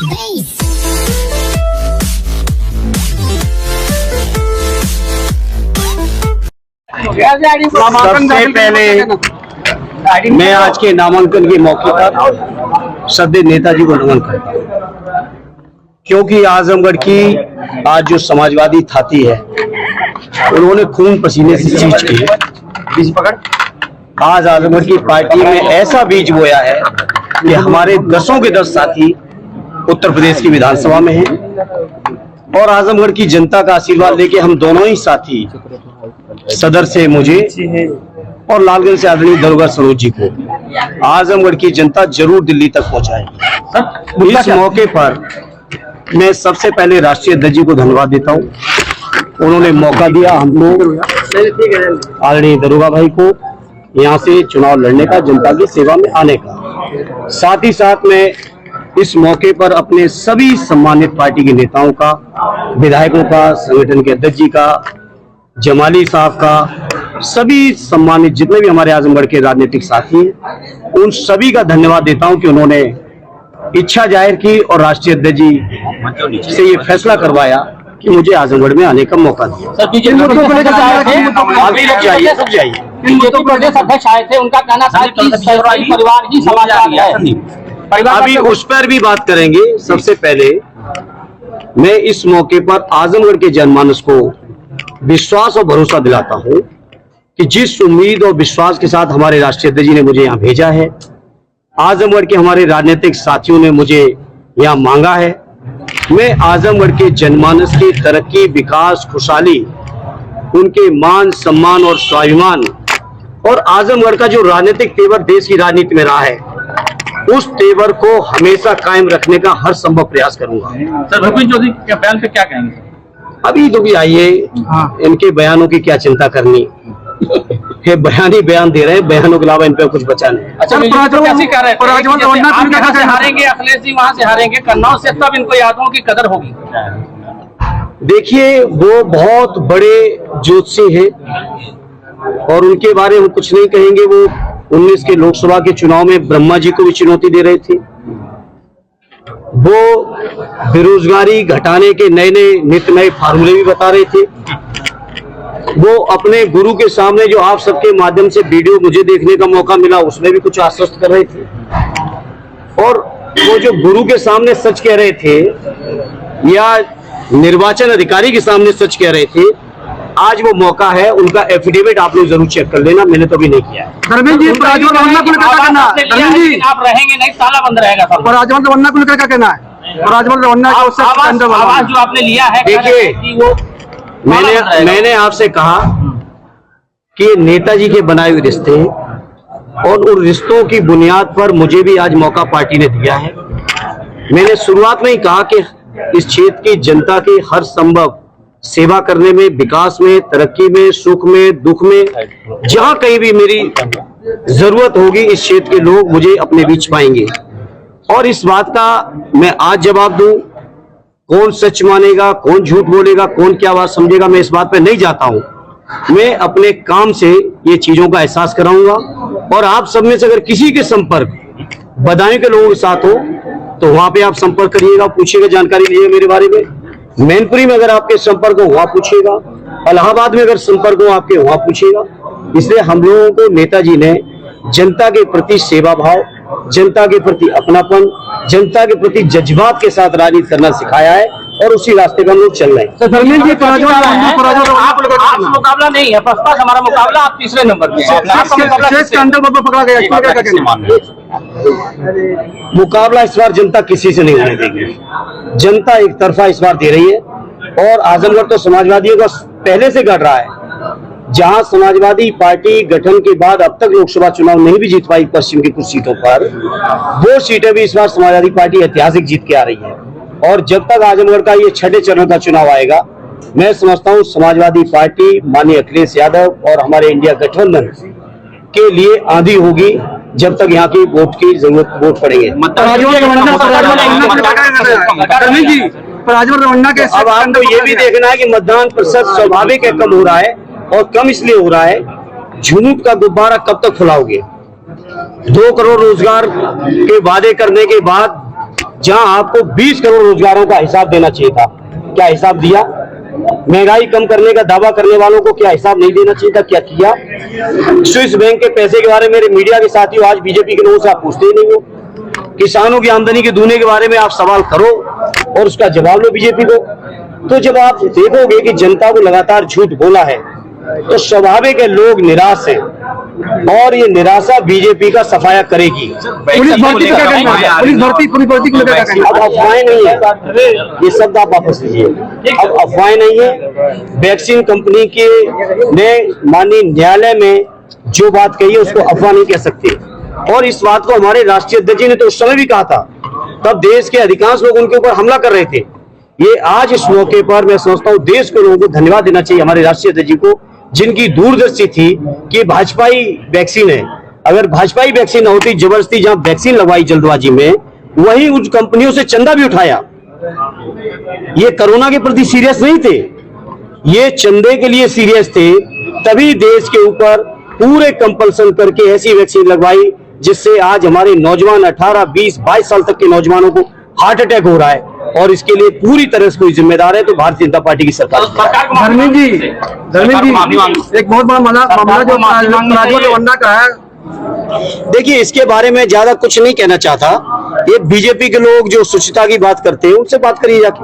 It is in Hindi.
सबसे पहले मैं आज के नामांकन के मौके पर श्रद्धेय नेताजी को नमन करता हूँ, क्योंकि आजमगढ़ की आज जो समाजवादी थाती है उन्होंने खून पसीने से चीज की। आज आजमगढ़ की पार्टी में ऐसा बीज बोया है कि हमारे 10 के 10 साथी उत्तर प्रदेश की विधानसभा में हैं और आजमगढ़ की जनता का आशीर्वाद लेके हम दोनों ही साथी सदर से मुझे और लालगंज से आदरणीय दरोगा सरोज जी को आजमगढ़ की जनता जरूर दिल्ली तक पहुंचाएगी। इस मौके पर मैं सबसे पहले राष्ट्रीय अध्यक्ष जी को धन्यवाद देता हूं, उन्होंने मौका दिया हम लोग आदरणीय दरोगा भाई को यहां से चुनाव लड़ने का, जनता की सेवा में आने का। साथ ही साथ मैं इस मौके पर अपने सभी सम्मानित पार्टी के नेताओं का, विधायकों का, संगठन के अध्यक्ष जी का, जमाली साहब का, सभी सम्मानित जितने भी हमारे आजमगढ़ के राजनीतिक साथी हैं, उन सभी का धन्यवाद देता हूं कि उन्होंने इच्छा जाहिर की और राष्ट्रीय अध्यक्ष जी से ये फैसला करवाया कि मुझे आजमगढ़ में आने का मौका दिया। प्रदेश अध्यक्ष आए थे, उनका कहना था कि परिवार ही समाजवाद है। अभी उस पर भी बात करेंगे। सबसे पहले मैं इस मौके पर आजमगढ़ के जनमानस को विश्वास और भरोसा दिलाता हूं कि जिस उम्मीद और विश्वास के साथ हमारे राष्ट्रीय अध्यक्ष जी ने मुझे यहां भेजा है, आजमगढ़ के हमारे राजनीतिक साथियों ने मुझे यहां मांगा है, मैं आजमगढ़ के जनमानस की तरक्की, विकास, खुशहाली, उनके मान सम्मान और स्वाभिमान और आजमगढ़ का जो राजनीतिक तेवर देश की राजनीति में रहा है, उस तेवर को हमेशा कायम रखने का हर संभव प्रयास करूंगा। सर, भूपेंद्र चौधरी के बयान पे क्या कहेंगे? अभी तो भी आइए, इनके बयानों की क्या चिंता करनी है, बयानी बयान दे रहे हैं, बयानों के अलावा इन पर कुछ बचा नहीं। अच्छा, कैसे कह रहे हैं हारेंगे, अखिलेश जी वहां से हारेंगे, कन्नौज से, तब इनको यादों की कदर होगी। देखिए, वो बहुत बड़े ज्योतिषी हैं और उनके बारे में कुछ नहीं कहेंगे। वो 19 के लोकसभा के चुनाव में ब्रह्मा जी को भी चुनौती दे रहे थे। वो बेरोजगारी घटाने के नए नित्य नए फार्मूले भी बता रहे थे। वो अपने गुरु के सामने, जो आप सबके माध्यम से वीडियो मुझे देखने का मौका मिला, उसमें भी कुछ आश्वस्त कर रहे थे। और वो जो गुरु के सामने सच कह रहे थे या निर्वाचन अधिकारी के सामने सच कह रहे थे, आज वो मौका है। उनका एफिडेविट आप लोग जरूर चेक कर लेना, मैंने तो अभी नहीं किया है। धर्मेंद्र जी, आप रहेंगे नहीं, ताला बंद रहेगा। क्या कहना है? आवाज जो आपने लिया है, देखिए, मैंने आपसे कहा कि नेताजी के बनाए हुए रिश्ते और उन रिश्तों की बुनियाद पर मुझे भी आज मौका पार्टी ने दिया है। मैंने शुरुआत में ही कहा कि इस क्षेत्र की जनता की हर संभव सेवा करने में, विकास में, तरक्की में, सुख में, दुख में, जहां कहीं भी मेरी जरूरत होगी, इस क्षेत्र के लोग मुझे अपने बीच पाएंगे। और इस बात का मैं आज जवाब दूं, कौन सच मानेगा, कौन झूठ बोलेगा, कौन क्या बात समझेगा, मैं इस बात पे नहीं जाता हूं। मैं अपने काम से ये चीजों का एहसास कराऊंगा। और आप सब में से अगर किसी के संपर्क बदायूं के लोगों के साथ हो तो वहां पे आप संपर्क करिएगा, पूछिएगा, जानकारी लीजिएगा मेरे बारे में। मैनपुरी में अगर आपके संपर्क हो वहां पूछिएगा, इलाहाबाद में अगर संपर्क हो आपके वहां पूछिएगा। इसलिए हम लोगों को नेताजी ने जनता के प्रति सेवा भाव, जनता के प्रति अपनापन, जनता के प्रति जज्बात के साथ राजनीति करना सिखाया है और उसी रास्ते पर हम लोग चल रहे हैं। धर्मेंद्र जी, आप मुकाबला नहीं है, बसपा हमारा मुकाबला, आप तीसरे नंबर पे। मुकाबला इस बार जनता किसी से नहीं होने देगी। जनता एक तरफा इस बार दे रही है और आजमगढ़ तो समाजवादियों का पहले से गढ़ रहा है। जहां समाजवादी पार्टी गठन के बाद अब तक लोकसभा चुनाव नहीं भी जीत पाई पश्चिम की कुछ सीटों पर, वो सीटें भी इस बार समाजवादी पार्टी ऐतिहासिक जीत के आ रही है। और जब तक आजमगढ़ का ये 6ठे चरण का चुनाव आएगा, मैं समझता हूं समाजवादी पार्टी, माननीय अखिलेश यादव और हमारे इंडिया गठबंधन के लिए आंधी होगी जब तक यहाँ की वोट की जरूरत वोट पड़ेंगे। अब आपको ये भी देखना है कि मतदान प्रतिशत स्वाभाविक है कम हो रहा है, और कम इसलिए हो रहा है, झूठ का गुब्बारा कब तक फुलाओगे? 2 करोड़ रोजगार के वादे करने के बाद जहां आपको 20 करोड़ रोजगारों का हिसाब देना चाहिए था, क्या हिसाब दिया? महंगाई कम करने का दावा करने वालों को क्या हिसाब नहीं देना चाहिए था? क्या किया? स्विस बैंक के पैसे के बारे में मेरे मीडिया के साथियों आज बीजेपी के लोगों से आप पूछते ही नहीं हो। किसानों की आमदनी के दूने के बारे में आप सवाल करो और उसका जवाब लो बीजेपी को। तो जब आप देखोगे कि जनता को लगातार झूठ बोला है तो स्वाभाविक है लोग निराश हैं और ये निराशा बीजेपी का सफाया करेगी। पुलिस भर्ती को क्या कहना है? पुलिस भर्ती को क्या कहना अब अफवाहें नहीं है, ये शब्द आप वापस लीजिए। अब अफवाहें नहीं है। वैक्सीन कंपनी के ने माननीय न्यायालय में जो बात कही है उसको अफवाह नहीं कह सकते। और इस बात को हमारे राष्ट्रीय अध्यक्ष जी ने तो उस समय भी कहा था, तब देश के अधिकांश लोग उनके ऊपर हमला कर रहे थे। ये आज इस मौके पर मैं समझता हूं देश के लोगों को धन्यवाद देना चाहिए हमारे राष्ट्रीय अध्यक्ष जी को, जिनकी दूरदर्शी थी कि भाजपाई वैक्सीन है। अगर भाजपाई वैक्सीन न होती, जबरदस्ती जहां वैक्सीन लगवाई जल्दबाजी में, वहीं उन कंपनियों से चंदा भी उठाया। ये कोरोना के प्रति सीरियस नहीं थे, ये चंदे के लिए सीरियस थे। तभी देश के ऊपर पूरे कंपल्सन करके ऐसी वैक्सीन लगवाई जिससे आज हमारे नौजवान 18, 20, 22 साल तक के नौजवानों को हार्ट अटैक हो रहा है और इसके लिए पूरी तरह से कोई जिम्मेदार है तो भारतीय जनता पार्टी की सरकार। धर्मेंद्र जी, एक बहुत बड़ा मामला जो राजवंत वंडा का है। देखिए, इसके बारे में ज्यादा कुछ नहीं कहना चाहता। ये बीजेपी के लोग जो शुचिता की बात करते हैं उनसे बात करिए जाके।